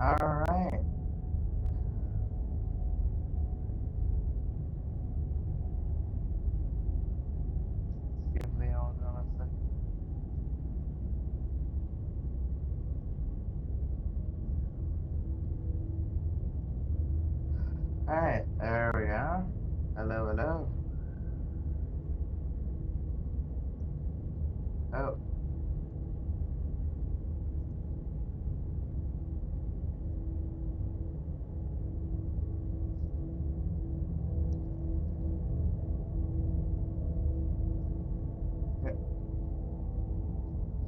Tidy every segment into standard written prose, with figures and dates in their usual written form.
Alright. Give Leon a sec. Alright, there we are. Hello, hello. Oh. Yeah.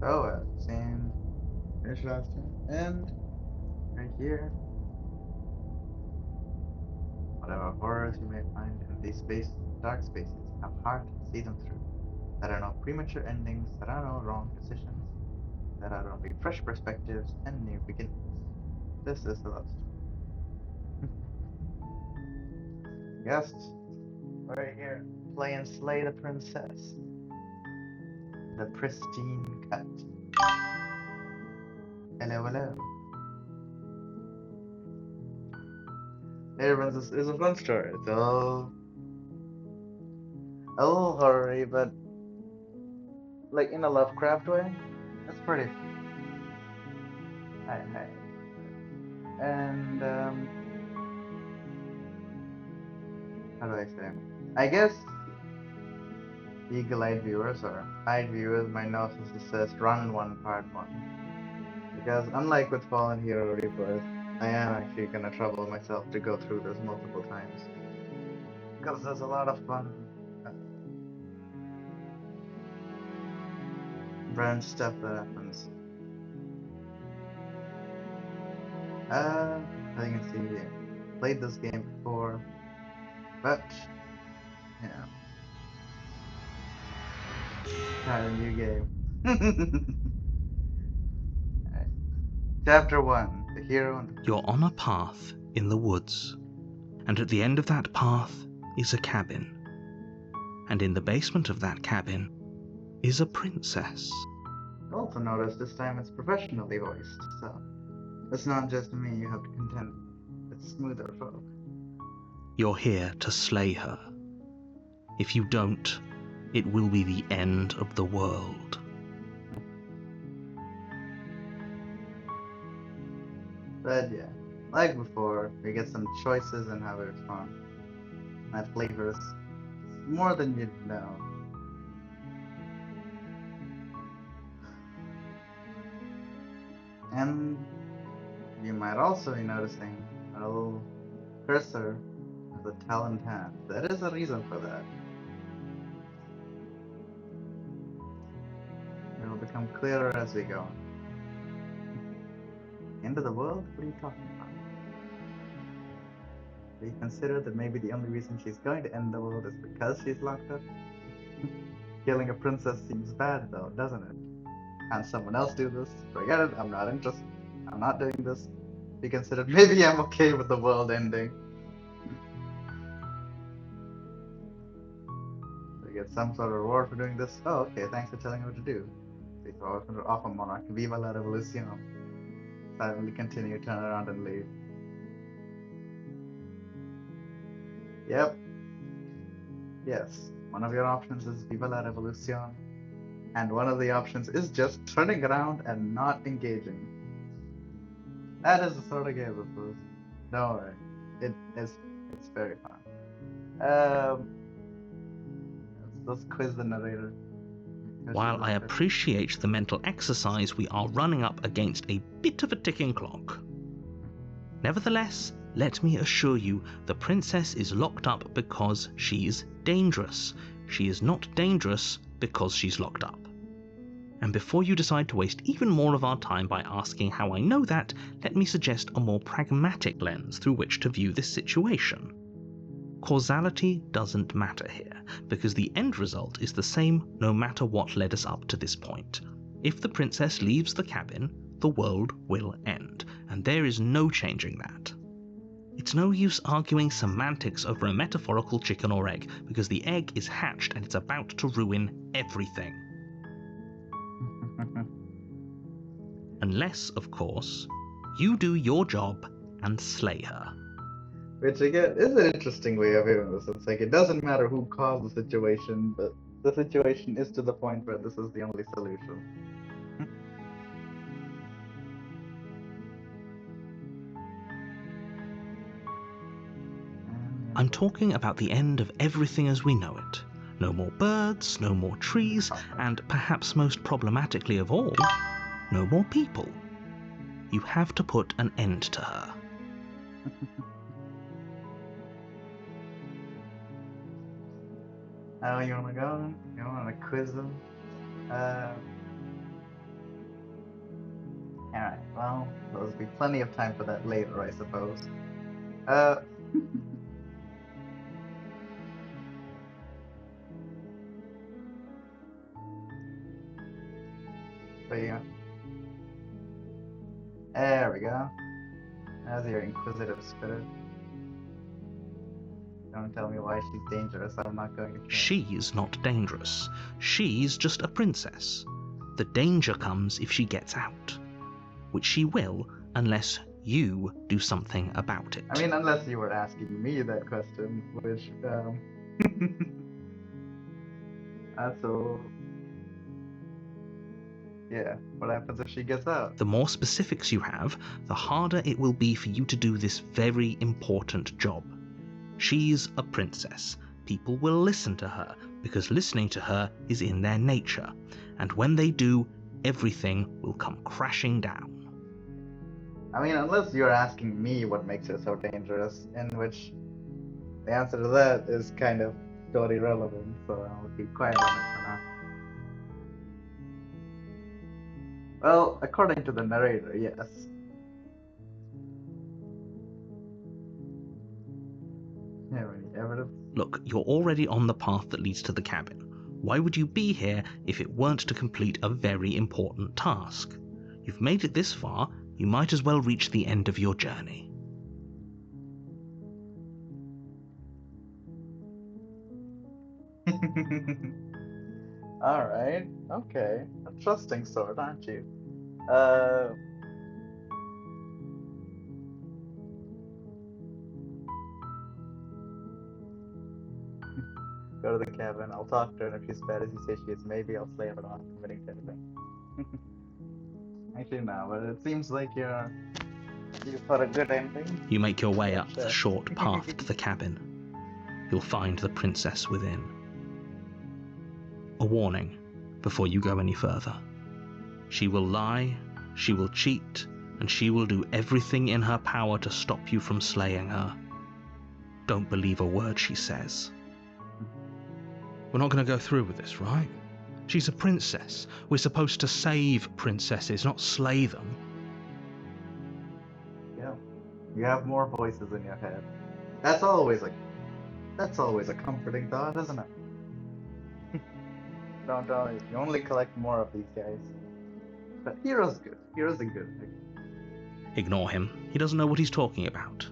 So, same finish last time. And right here, whatever horrors you may find in these dark spaces, have heart and see them through. There are no premature endings, there are no wrong decisions, there are only fresh perspectives and new beginnings. This is the love story. Yes, we're here. Play and slay the princess. The pristine cut. Hello, hello. Hey, everyone, this is a fun story. It's a little horror but like in a Lovecraft way. That's pretty. Hi, hi. And how do I say? I guess eagle-eyed viewers or eyed viewers might know this says Run 1 Part 1. Because unlike with Fallen Hero Rebirth, I am actually gonna trouble myself to go through this multiple times. Because there's a lot of fun branch stuff that happens. As you can see, I played this game before, but yeah, not a new game. Alright. Chapter 1: The Hero and the You're on a path in the woods, and at the end of that path is a cabin. And in the basement of that cabin is a princess. Also notice this time it's professionally voiced, so it's not just me you have to contend with smoother folk. You're here to slay her. If you don't, it will be the end of the world. But yeah, like before, we get some choices in how we respond. That flavors more than you'd know. And you might also be noticing a little cursor of the talent hand. There is a reason for that. It will become clearer as we go. End of the world? What are you talking about? Do you consider that maybe the only reason she's going to end the world is because she's locked up? Killing a princess seems bad though, doesn't it? Can't someone else do this? Forget it, I'm not interested. I'm not doing this. You considered maybe I'm okay with the world ending. So you get some sort of reward for doing this. Oh, okay, thanks for telling me what to do. They throw us off a monarch. Viva la revolution. Silently continue, turn around and leave. Yep. Yes. One of your options is Viva la revolution. And one of the options is just turning around and not engaging. That is the sort of game this is. Don't worry. It's very fun. Let's quiz the narrator. While I appreciate the mental exercise, we are running up against a bit of a ticking clock. Nevertheless, let me assure you, the princess is locked up because she's dangerous. She is not dangerous because she's locked up. And before you decide to waste even more of our time by asking how I know that, let me suggest a more pragmatic lens through which to view this situation. Causality doesn't matter here, because the end result is the same no matter what led us up to this point. If the princess leaves the cabin, the world will end, and there is no changing that. It's no use arguing semantics over a metaphorical chicken or egg, because the egg is hatched and it's about to ruin everything. Unless, of course, You do your job and slay her. Which again is an interesting way of viewing this. It's like it doesn't matter who caused the situation, but the situation is to the point where this is the only solution. I'm talking about the end of everything as we know it. No more birds, no more trees, and perhaps most problematically of all, no more people. You have to put an end to her. Oh, you wanna go? You wanna quiz them? Alright, well, there'll be plenty of time for that later, I suppose. But yeah. There we go. That's your inquisitive spirit. Don't tell me why she's dangerous, I'm not going to. She's not dangerous. She's just a princess. The danger comes if she gets out. Which she will, unless you do something about it. I mean, unless you were asking me that question, which, so... yeah, what happens if she gets out? The more specifics you have, the harder it will be for you to do this very important job. She's a princess. People will listen to her, because listening to her is in their nature. And when they do, everything will come crashing down. I mean, unless you're asking me what makes her so dangerous, in which the answer to that is kind of still irrelevant, so I'll keep quiet on it for now. Well, according to the narrator, yes. Have any evidence? Look, you're already on the path that leads to the cabin. Why would you be here if it weren't to complete a very important task? You've made it this far, you might as well reach the end of your journey. Alright, okay. A trusting sort, aren't you? Go to the cabin, I'll talk to her, and if she's bad as you say she is, maybe I'll slay her, but I'm not committing to anything. Actually, no, but it seems like you've got a good ending. You make your way up the short path to the cabin. You'll find the princess within. A warning before you go any further. She will lie, she will cheat, and she will do everything in her power to stop you from slaying her. Don't believe a word she says. We're not going to go through with this, right? She's a princess. We're supposed to save princesses, not slay them. Yeah. You have more voices in your head. That's always a comforting thought, isn't it? Don't you only collect more of these guys. But Hero's good. Hero's a good thing. Ignore him. He doesn't know what he's talking about.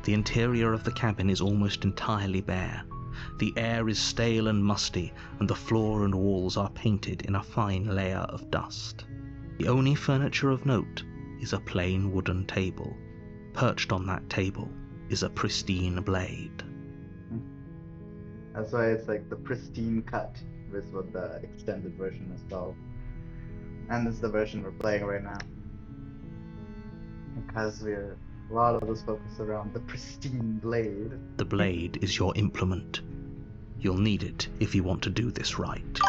The interior of the cabin is almost entirely bare. The air is stale and musty, and the floor and walls are painted in a fine layer of dust. The only furniture of note is a plain wooden table. Perched on that table is a pristine blade. That's why it's like the pristine cut is what the extended version is called. And it's the version we're playing right now. Because a lot of this focus around the pristine blade. The blade is your implement. You'll need it if you want to do this right.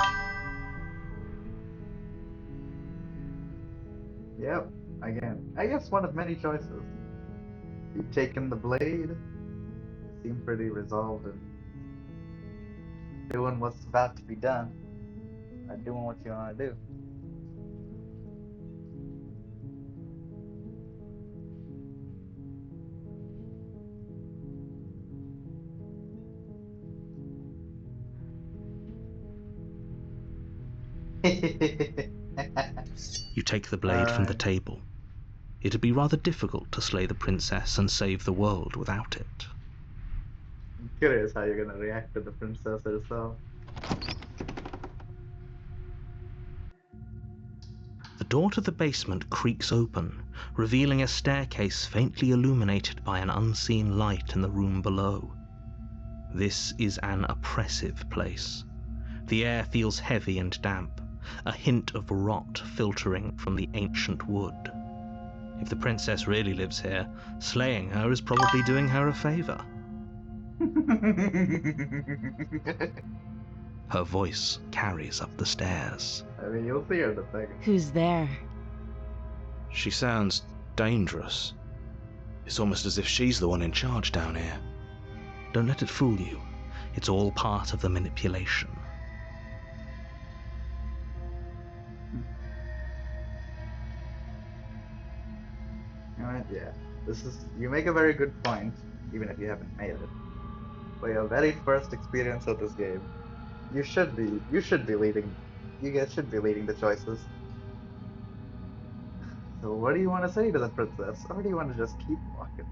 Yep, again, I guess one of many choices. You've taken the blade, you seem pretty resolved in doing what's about to be done, and doing what you want to do. You take the blade from the table. It'd be rather difficult to slay the princess and save the world without it. I'm curious how you're gonna react to the princess herself. The door to the basement creaks open, revealing a staircase faintly illuminated by an unseen light in the room below. This is an oppressive place. The air feels heavy and damp, a hint of rot filtering from the ancient wood. If the princess really lives here, slaying her is probably doing her a favor. Her voice carries up the stairs. I mean, you'll see her in a second. Who's there? She sounds dangerous. It's almost as if she's the one in charge down here. Don't let it fool you. It's all part of the manipulation. Alright, yeah. You make a very good point, even if you haven't made it. For your very first experience of this game, you should be leading. You guys should be leading the choices. So what do you want to say to the princess, or do you want to just keep walking?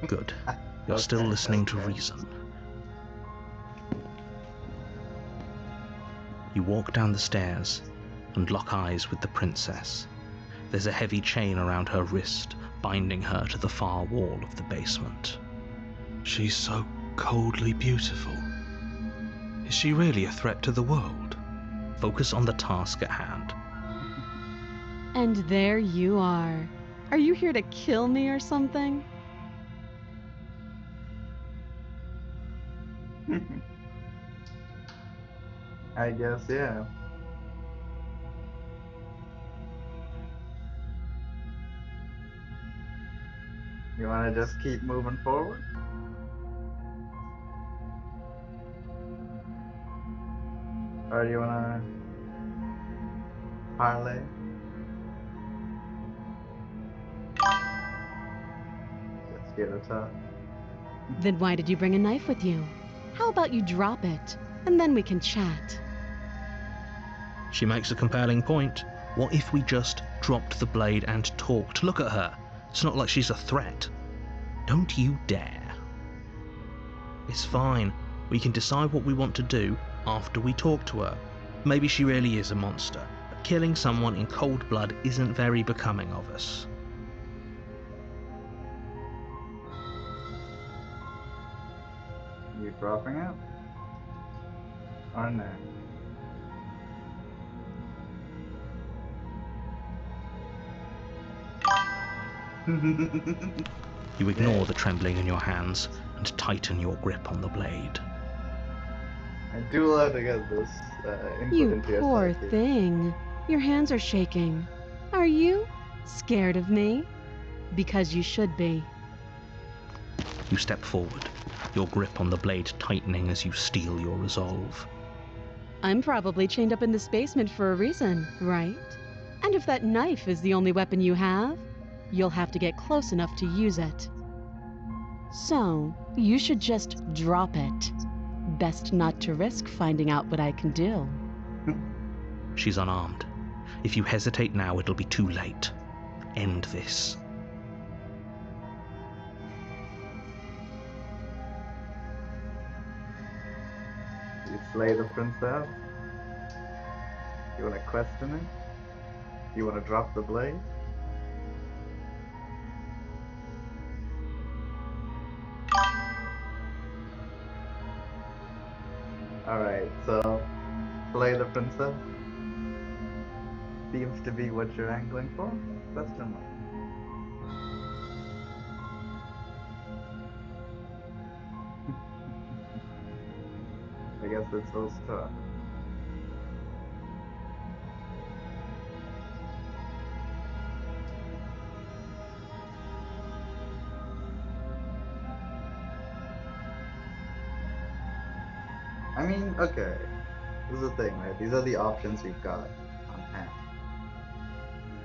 Good. You're still Okay, listening to okay. reason. You walk down the stairs and lock eyes with the princess. There's a heavy chain around her wrist, binding her to the far wall of the basement. She's so coldly beautiful. Is she really a threat to the world? Focus on the task at hand. And there you are. Are you here to kill me or something? I guess, yeah. You want to just keep moving forward? Or do you want to parlay? Just give it a Then why did you bring a knife with you? How about you drop it, and then we can chat? She makes a compelling point. What if we just dropped the blade and talked? Look at her. It's not like she's a threat. Don't you dare. It's fine. We can decide what we want to do after we talk to her. Maybe she really is a monster, but killing someone in cold blood isn't very becoming of us. You dropping it? Or no? You ignore the trembling in your hands and tighten your grip on the blade. I do love to get this input You into your poor psyche. thing. Your hands are shaking. Are you scared of me? Because you should be. You step forward, your grip on the blade tightening as you steel your resolve. I'm probably chained up in this basement for a reason, right? And if that knife is the only weapon you have, you'll have to get close enough to use it. So, you should just drop it. Best not to risk finding out what I can do. She's unarmed. If you hesitate now, it'll be too late. End this. You slay the princess? You want to question it? You want to drop the blade? Alright, so slay the princess seems to be what you're angling for? Question mark. I guess it's so tough. I mean, okay. This is the thing, right? These are the options we've got on hand.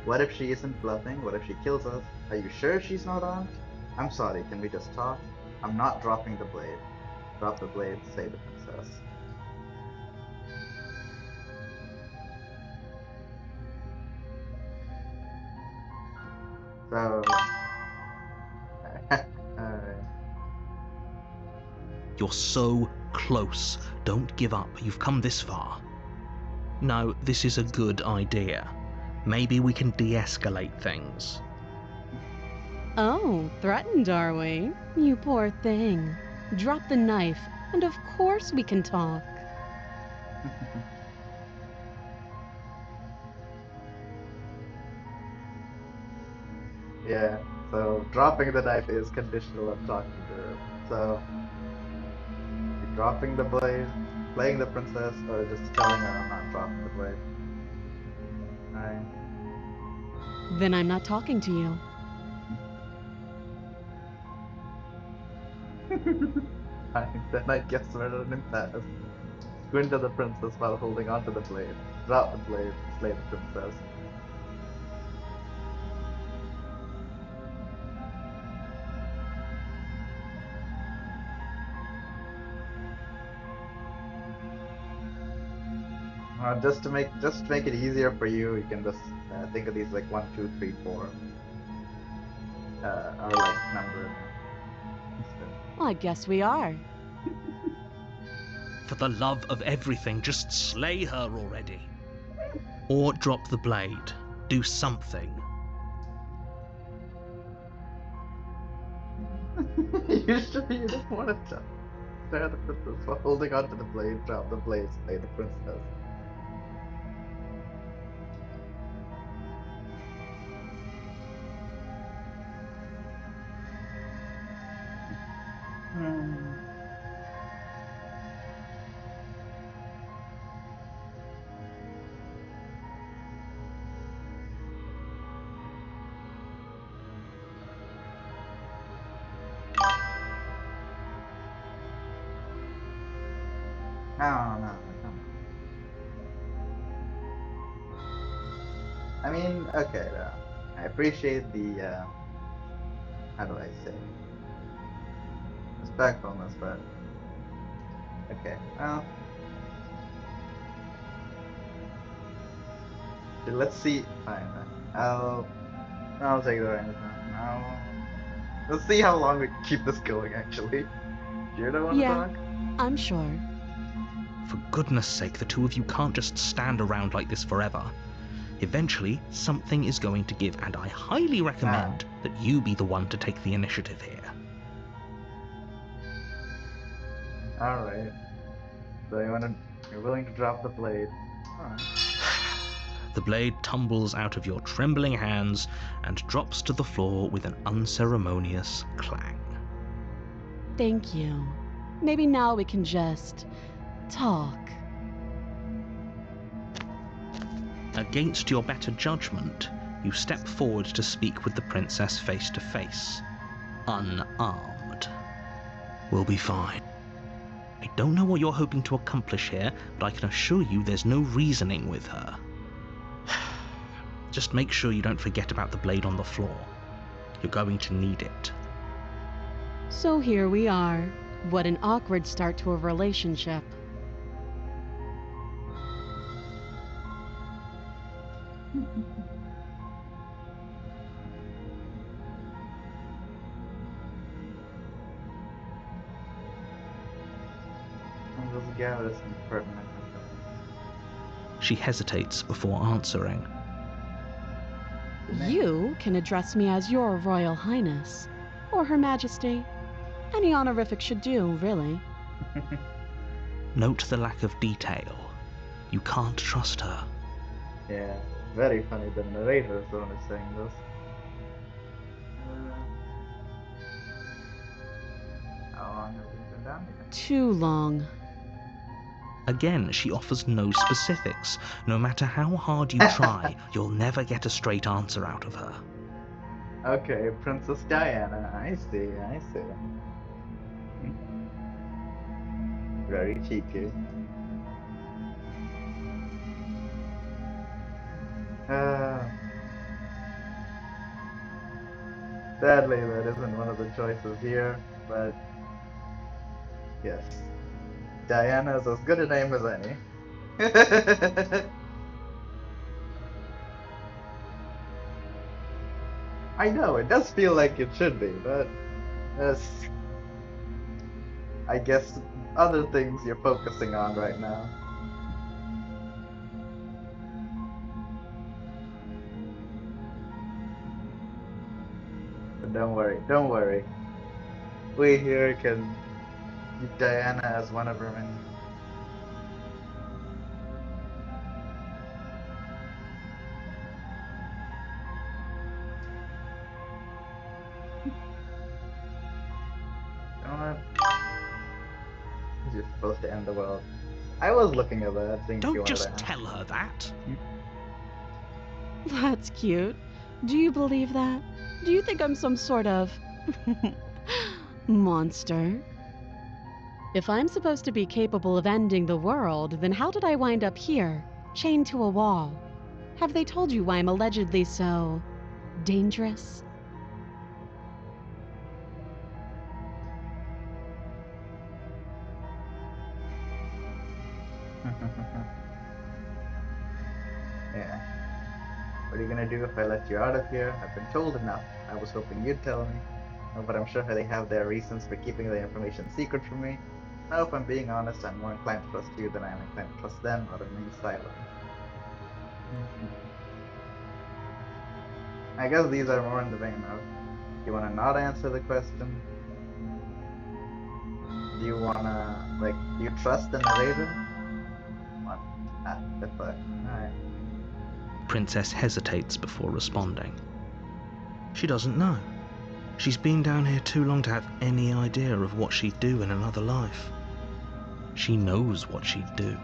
What if she isn't bluffing? What if she kills us Are you sure she's not armed? I'm sorry, can we just talk? I'm not dropping the blade. Drop the blade, say the princess. So... Alright. You're so close. Don't give up. You've come this far. No, this is a good idea. Maybe we can de-escalate things. Oh, threatened, are we? You poor thing. Drop the knife, and of course we can talk. Yeah, so dropping the knife is conditional on talking to her. So, you dropping the blade, playing the princess, or just telling her I'm not dropping the blade? Alright. Then I'm not talking to you. Fine, then I guess we're at an impasse. Squint at the princess while holding onto the blade. Drop the blade, slay the princess. Just to make it easier for you, you can just think of these like 1, 2, 3, 4, or like number instead. I guess we are. For the love of everything, just slay her already. Or drop the blade. Do something. You sure you don't want to stare at the princess while holding onto the blade, drop the blade, slay the princess. No, come on. I mean, okay, I appreciate the, how do I say, respectfulness, but, okay, well, let's see, fine, I'll take the reins now. Let's see how long we can keep this going, actually. You don't want to Yeah, talk? I'm sure. For goodness sake, the two of you can't just stand around like this forever. Eventually, something is going to give, and I highly recommend that you be the one to take the initiative here. Alright. So you're willing to drop the blade. Alright. The blade tumbles out of your trembling hands and drops to the floor with an unceremonious clang. Thank you. Maybe now we can just talk. Against your better judgment, you step forward to speak with the princess face to face, unarmed. We'll be fine. I don't know what you're hoping to accomplish here, but I can assure you there's no reasoning with her. Just make sure you don't forget about the blade on the floor. You're going to need it. So here we are. What an awkward start to a relationship. I'll just gather some pertinent information. She hesitates before answering. You can address me as Your Royal Highness, or Her Majesty. Any honorific should do, really. Note the lack of detail. You can't trust her. Yeah, very funny. The narrator is the one who's saying this. How long have we been down here? Too long. Again, she offers no specifics. No matter how hard you try, you'll never get a straight answer out of her. Okay, Princess Diana. I see. Very cheeky. Sadly, that isn't one of the choices here, but yes, Diana is as good a name as any. I know, it does feel like it should be, but there's, I guess, other things you're focusing on right now. But don't worry, don't worry. We here can keep Diana as one of our many. You know what? You're supposed to end the world. I was looking at that, seeing if you Don't wanted to just ask. tell her that. That's cute. Do you believe that? Do you think I'm some sort of monster? If I'm supposed to be capable of ending the world, then how did I wind up here, chained to a wall? Have they told you why I'm allegedly so dangerous? Yeah. What are you gonna do if I let you out of here? I've been told enough. I was hoping you'd tell me. Oh, but I'm sure they have their reasons for keeping the information secret from me. Now, if I'm being honest, I'm more inclined to trust you than I am inclined to trust them or remain silent. I guess these are more in the vein of, you wanna not answer the question? Do you wanna, like, do you trust the narrator? What? Ah, that's fine. Alright. Princess hesitates before responding. She doesn't know. She's been down here too long to have any idea of what she'd do in another life. She knows what she'd do.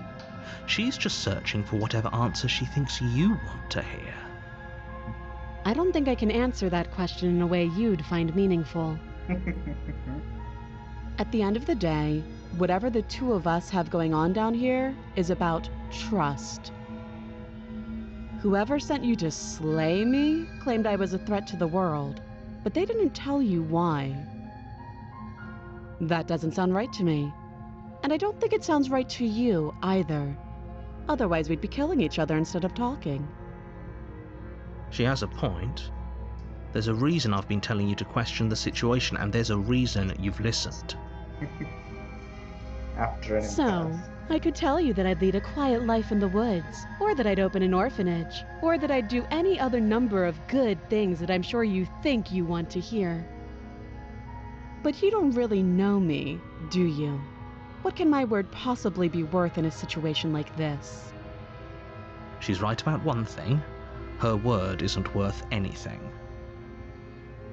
She's just searching for whatever answer she thinks you want to hear. I don't think I can answer that question in a way you'd find meaningful. At the end of the day, whatever the two of us have going on down here is about trust. Whoever sent you to slay me claimed I was a threat to the world, but they didn't tell you why. That doesn't sound right to me. And I don't think it sounds right to you either. Otherwise, we'd be killing each other instead of talking. She has a point. There's a reason I've been telling you to question the situation, and there's a reason you've listened. After an So, impasse. I could tell you that I'd lead a quiet life in the woods, or that I'd open an orphanage, or that I'd do any other number of good things that I'm sure you think you want to hear. But you don't really know me, do you? What can my word possibly be worth in a situation like this? She's right about one thing. Her word isn't worth anything.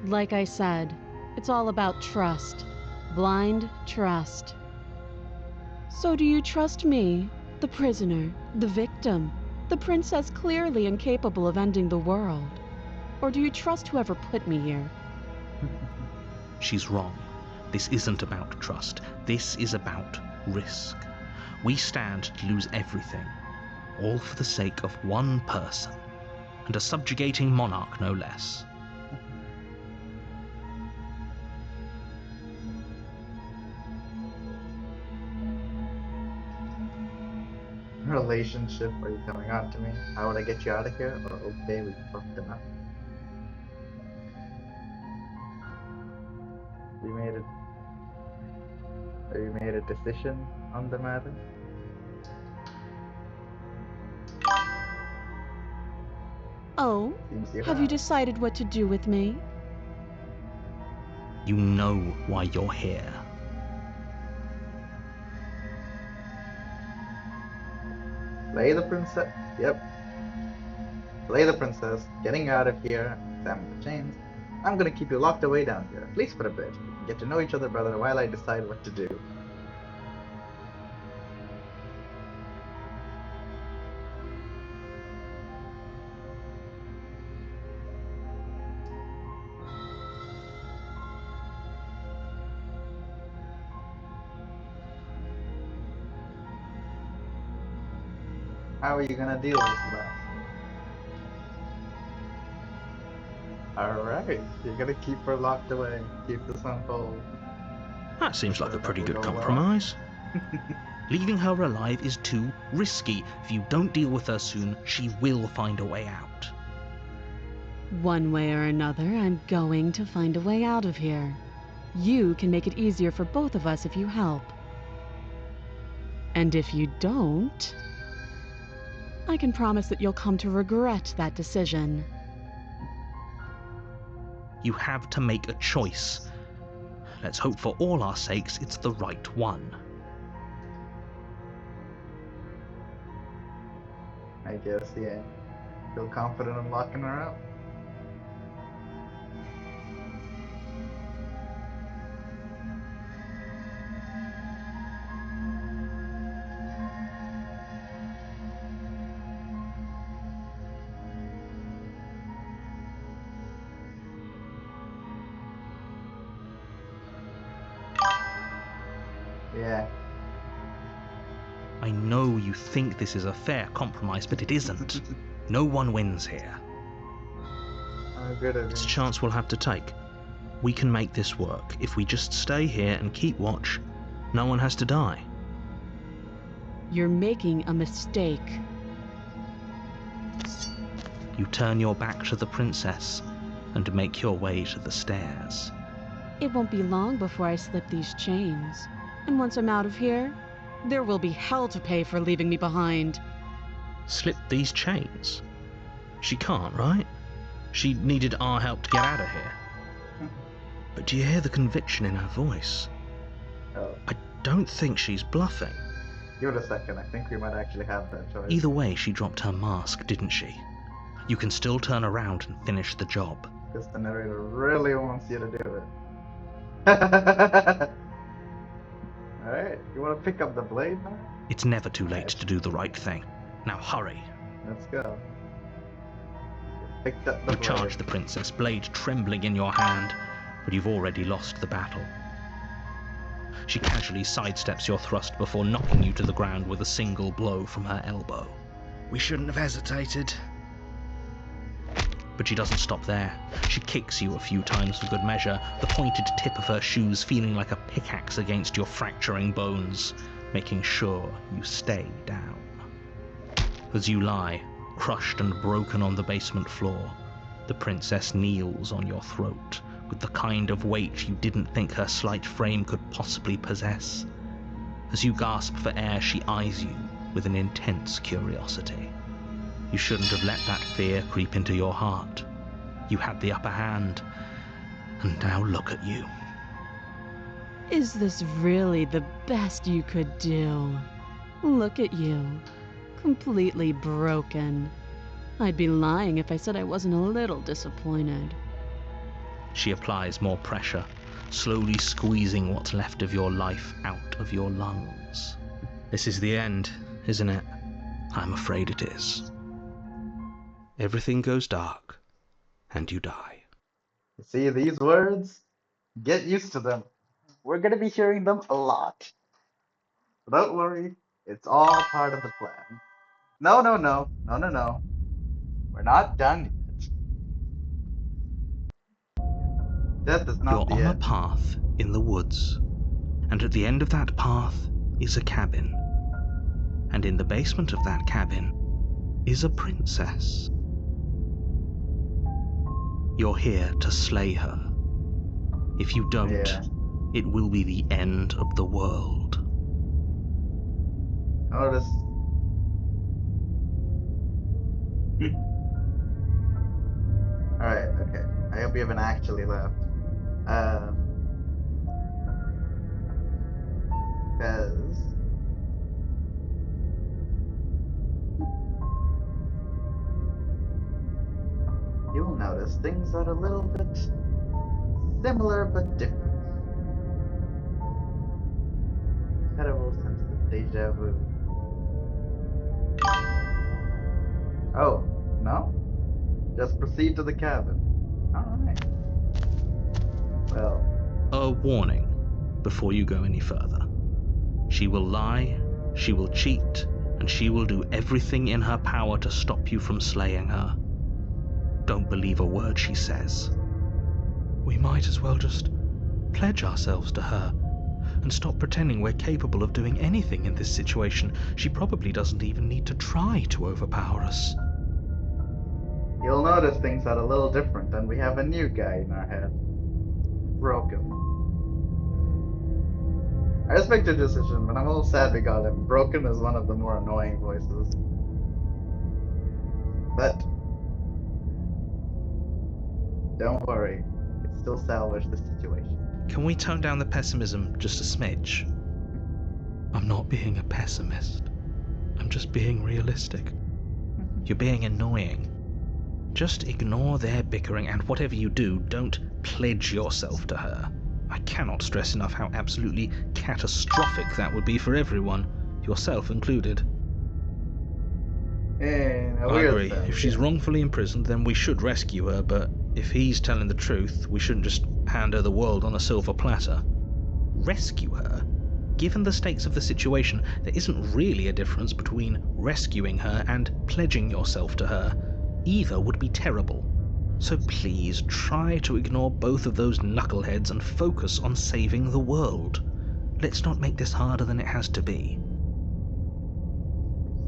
Like I said, it's all about trust. Blind trust. So do you trust me, the prisoner, the victim, the princess clearly incapable of ending the world? Or do you trust whoever put me here? She's wrong. This isn't about trust. This is about risk. We stand to lose everything, all for the sake of one person, and a subjugating monarch no less. Relationship, are you coming on to me? How would I get you out of here? Or okay, we talked enough. We made it. Have you made a decision on the matter? Oh, Seems you have you decided what to do with me? You know why you're here. Slay the princess. Yep. Slay the princess. Getting out of here. Examine the chains. I'm gonna keep you locked away down here, at least for a bit. We can get to know each other better while I decide what to do. How are you gonna deal with that? Alright, you're gonna keep her locked away, keep this on hold. That seems like Sure a pretty that will good go well. compromise. Leaving her alive is too risky. If you don't deal with her soon, she will find a way out. One way or another, I'm going to find a way out of here. You can make it easier for both of us if you help. And if you don't, I can promise that you'll come to regret that decision. You have to make a choice. Let's hope for all our sakes it's the right one. I guess, yeah. Feel confident in locking her up? Yeah. I know you think this is a fair compromise, but it isn't. No one wins here. Oh, good of It's a you. chance we'll have to take. We can make this work. If we just stay here and keep watch, no one has to die. You're making a mistake. You turn your back to the princess and make your way to the stairs. It won't be long before I slip these chains. And once I'm out of here, there will be hell to pay for leaving me behind. Slip these chains? She can't, right? She needed our help to get out of here. But do you hear the conviction in her voice? Oh, I don't think she's bluffing. give it a second. I think we might actually have that choice. Either way, she dropped her mask, didn't she? You can still turn around and finish the job. Because the narrator really wants you to do it. Alright, you want to pick up the blade now? It's never too late to do the right thing. Now hurry. Let's go. Picked up the You blade. charge the princess, blade trembling in your hand, but you've already lost the battle. She casually sidesteps your thrust before knocking you to the ground with a single blow from her elbow. We shouldn't have hesitated. But she doesn't stop there. She kicks you a few times for good measure, the pointed tip of her shoes feeling like a pickaxe against your fracturing bones, making sure you stay down. As you lie, crushed and broken on the basement floor, the princess kneels on your throat with the kind of weight you didn't think her slight frame could possibly possess. As you gasp for air, she eyes you with an intense curiosity. You shouldn't have let that fear creep into your heart. You had the upper hand, and now look at you. Is this really the best you could do? Look at you. Completely broken. I'd be lying if I said I wasn't a little disappointed. She applies more pressure, slowly squeezing what's left of your life out of your lungs. This is the end, isn't it? I'm afraid it is. Everything goes dark, and you die. You see these words? Get used to them. We're gonna be hearing them a lot. But don't worry, it's all part of the plan. No. We're not done yet. Death is not You're the on a end. path in the woods, and at the end of that path is a cabin. And in the basement of that cabin is a princess. You're here to slay her. If you don't, Yeah. it will be the end of the world. Notice. Alright, okay. I hope you haven't actually left. Because you will notice things are a little bit similar but different. Terrible sense of deja vu. Oh, no? Just proceed to the cabin. Alright. Well, A warning before you go any further. She will lie, she will cheat, and she will do everything in her power to stop you from slaying her. Don't believe a word she says. We might as well just pledge ourselves to her and stop pretending we're capable of doing anything in this situation. She probably doesn't even need to try to overpower us. You'll notice things are a little different, and we have a new guy in our head. Broken. I respect your decision, but I'm a little sad we got him. Broken is one of the more annoying voices. But don't worry, we can still salvage the situation. Can we tone down the pessimism just a smidge? I'm not being a pessimist. I'm just being realistic. You're being annoying. Just ignore their bickering, and whatever you do, don't pledge yourself to her. I cannot stress enough how absolutely catastrophic that would be for everyone, yourself included. I agree. If she's wrongfully imprisoned, then we should rescue her, but if he's telling the truth, we shouldn't just hand her the world on a silver platter. Rescue her? Given the stakes of the situation, there isn't really a difference between rescuing her and pledging yourself to her. Either would be terrible. So please try to ignore both of those knuckleheads and focus on saving the world. Let's not make this harder than it has to be.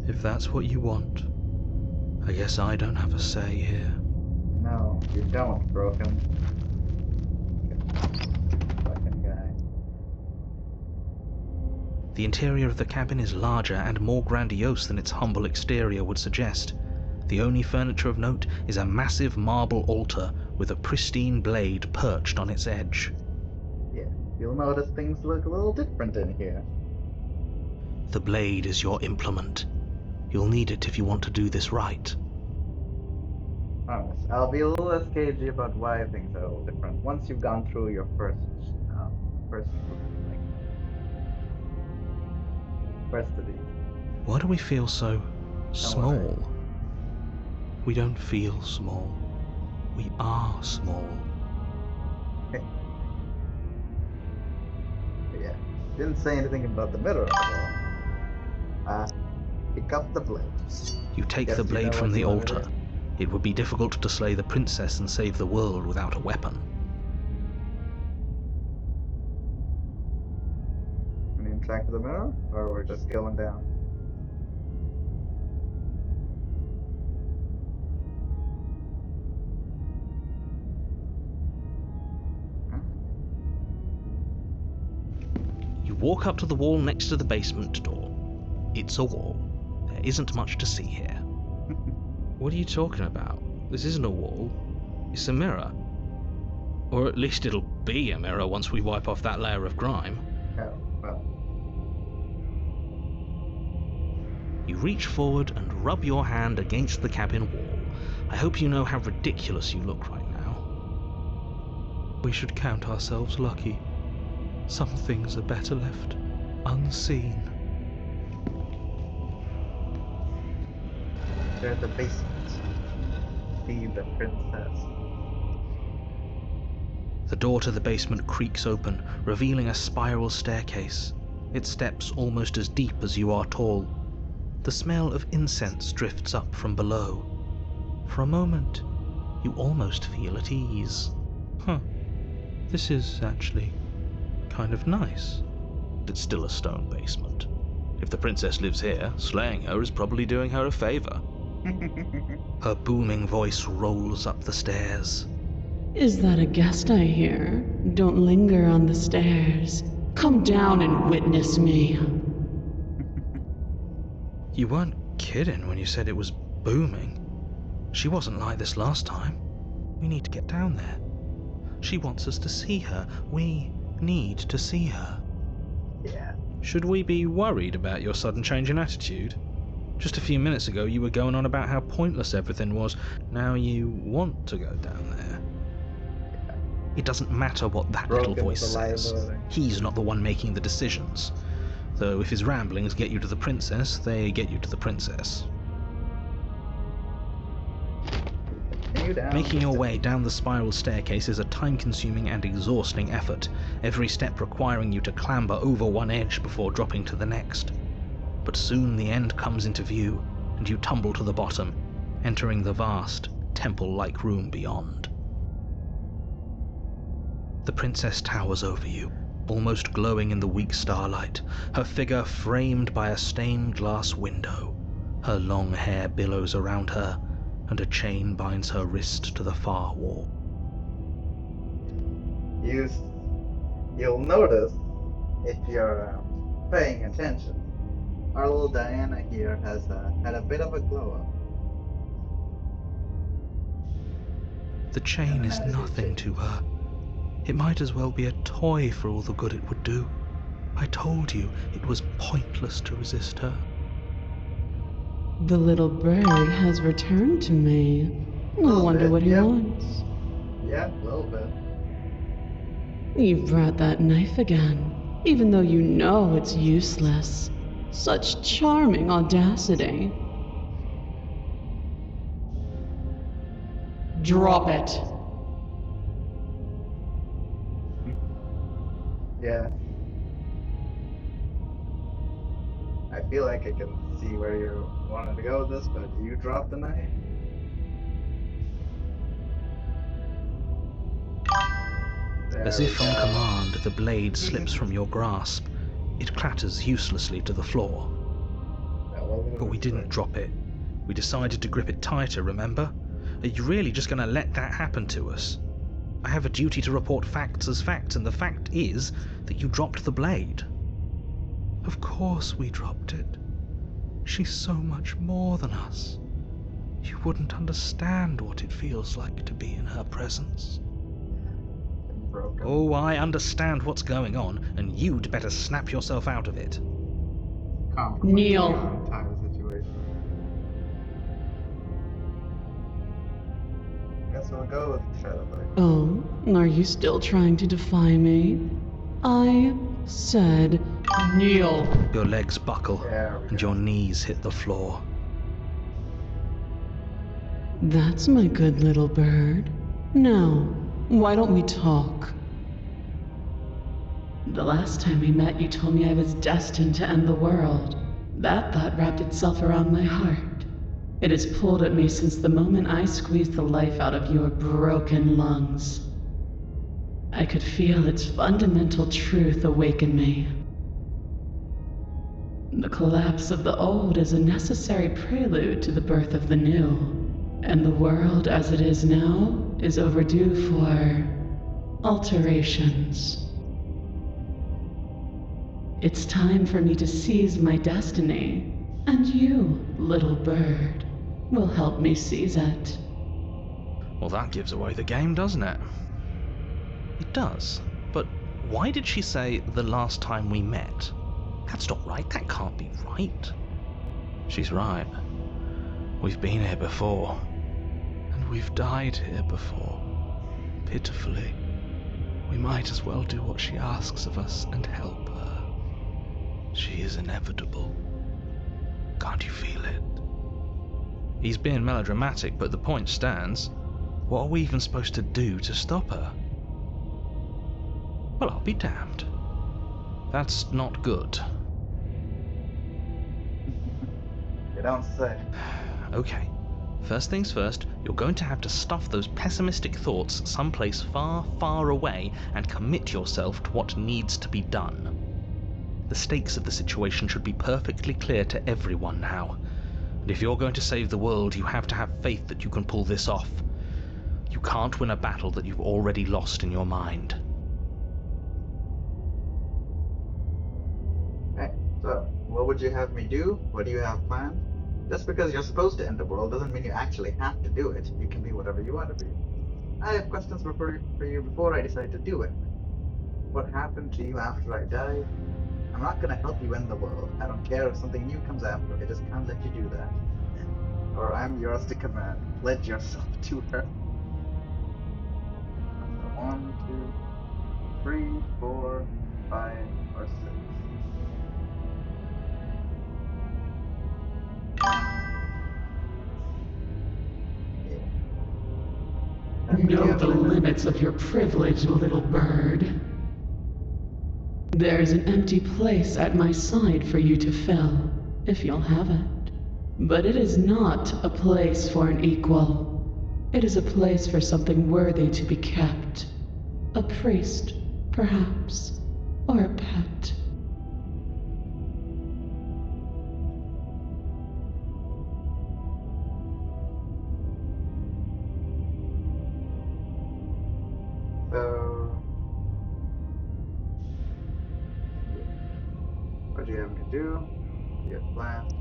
If that's what you want, I guess I don't have a say here. No, you don't, Broken. Fucking guy. The interior of the cabin is larger and more grandiose than its humble exterior would suggest. The only furniture of note is a massive marble altar with a pristine blade perched on its edge. Yeah, you'll notice things look a little different in here. The blade is your implement. You'll need it if you want to do this right. Promise. I'll be a little less cagey about why things are a little different once you've gone through your first of these. Why do we feel so small? worry. We don't feel small. We are small. Yeah. Didn't say anything about the mirror at all. Pick up the blade. You take the blade from the altar. It would be difficult to slay the princess and save the world without a weapon. Any track to the mirror, or we're just going down? You walk up to the wall next to the basement door. It's a wall. There isn't much to see here. What are you talking about? This isn't a wall. It's a mirror. Or at least it'll be a mirror once we wipe off that layer of grime. Oh, well. You reach forward and rub your hand against the cabin wall. I hope you know how ridiculous you look right now. We should count ourselves lucky. Some things are better left unseen. They're at the basement. See the princess. The door to the basement creaks open, revealing a spiral staircase. Its steps almost as deep as you are tall. The smell of incense drifts up from below. For a moment, you almost feel at ease. This is actually kind of nice. It's still a stone basement. If the princess lives here, slaying her is probably doing her a favor. Her booming voice rolls up the stairs. Is that a guest I hear? Don't linger on the stairs. Come down and witness me. You weren't kidding when you said it was booming. She wasn't like this last time. We need to get down there. She wants us to see her. We need to see her. Yeah. Should we be worried about your sudden change in attitude? Just a few minutes ago you were going on about how pointless everything was. Now you want to go down there. Yeah. It doesn't matter what that little voice says. He's not the one making the decisions. Though if his ramblings get you to the princess, they get you to the princess. Making your way down the spiral staircase is a time-consuming and exhausting effort, every step requiring you to clamber over one edge before dropping to the next. But soon the end comes into view, and you tumble to the bottom, entering the vast, temple-like room beyond. The princess towers over you, almost glowing in the weak starlight, her figure framed by a stained glass window. Her long hair billows around her, and a chain binds her wrist to the far wall. You'll notice, if you're paying attention, our little Diana here has had a bit of a glow up. The chain is nothing to her. It might as well be a toy for all the good it would do. I told you it was pointless to resist her. The little bird has returned to me. I wonder what he wants. Yeah, a little bit. You've brought that knife again, even though you know it's useless. Such charming audacity. Drop it. Yeah. I feel like I can see where you wanted to go with this, but you dropped the knife. As if on command, the blade slips from your grasp. It clatters uselessly to the floor. But we didn't drop it. We decided to grip it tighter, remember? Are you really just going to let that happen to us? I have a duty to report facts as facts, and the fact is that you dropped the blade. Of course we dropped it. She's so much more than us. You wouldn't understand what it feels like to be in her presence. Oh, I understand what's going on, and you'd better snap yourself out of it. Kneel. Entire situation. Guess we'll go with Shadowlight. Oh, are you still trying to defy me? I said kneel. Your legs buckle, and your knees hit the floor. That's my good little bird. Now, why don't we talk? The last time we met, you told me I was destined to end the world. That thought wrapped itself around my heart. It has pulled at me since the moment I squeezed the life out of your broken lungs. I could feel its fundamental truth awaken me. The collapse of the old is a necessary prelude to the birth of the new, and the world as it is now is overdue for alterations. It's time for me to seize my destiny, and you, little bird, will help me seize it. Well, that gives away the game, doesn't it? It does. But why did she say the last time we met? That's not right. That can't be right. She's right. We've been here before. And we've died here before. Pitifully. We might as well do what she asks of us and help her. She is inevitable. Can't you feel it? He's being melodramatic, but the point stands. What are we even supposed to do to stop her? Well, I'll be damned. That's not good. You don't say. Okay. First things first, you're going to have to stuff those pessimistic thoughts someplace far, far away and commit yourself to what needs to be done. The stakes of the situation should be perfectly clear to everyone now. And if you're going to save the world, you have to have faith that you can pull this off. You can't win a battle that you've already lost in your mind. Hey, so, what would you have me do? What do you have planned? Just because you're supposed to end the world doesn't mean you actually have to do it. You can be whatever you want to be. I have questions for you before I decide to do it. What happened to you after I died? I'm not gonna help you end the world. I don't care if something new comes after. I just can't let you do that. Or I'm yours to command. Pledge yourself to her. 1, 2, 3, 4, 5, or 6. Know the limits of your privilege, little bird. There's an empty place at my side for you to fill, if you'll have it. But it is not a place for an equal. It is a place for something worthy to be kept. A priest, perhaps, or a pet. So, yeah. What do you have me do? Do you have plans?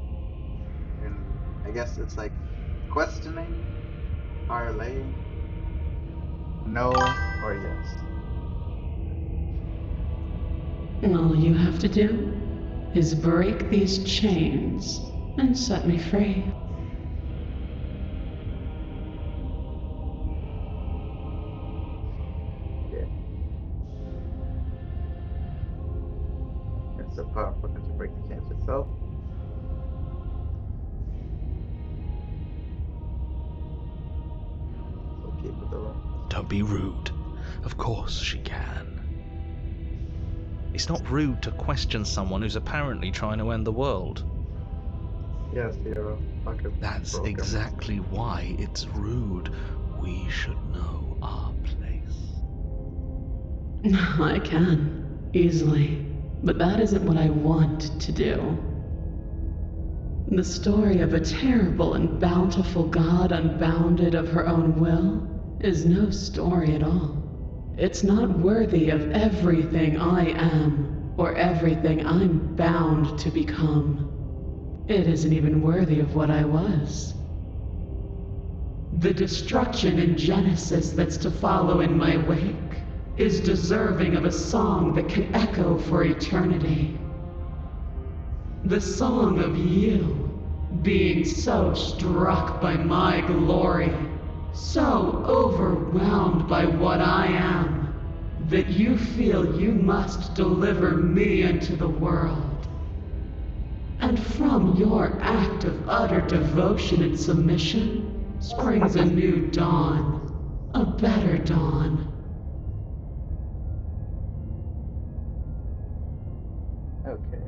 And I guess it's like questioning, parlaying, no or yes. All you have to do is break these chains and set me free. Yeah. It's so powerful. Can you break the chains yourself? So keep it alone. Don't be rude. Of course she can. It's not rude to question someone who's apparently trying to end the world. Yes, hero. Fucking That's broken. exactly why it's rude. We should know our place. I can, easily. But that isn't what I want to do. The story of a terrible and bountiful god unbounded of her own will is no story at all. It's not worthy of everything I am, or everything I'm bound to become. It isn't even worthy of what I was. The destruction in Genesis that's to follow in my wake is deserving of a song that can echo for eternity. The song of you, being so struck by my glory, so overwhelmed by what I am, that you feel you must deliver me into the world. And from your act of utter devotion and submission springs a new dawn, a better dawn. Okay.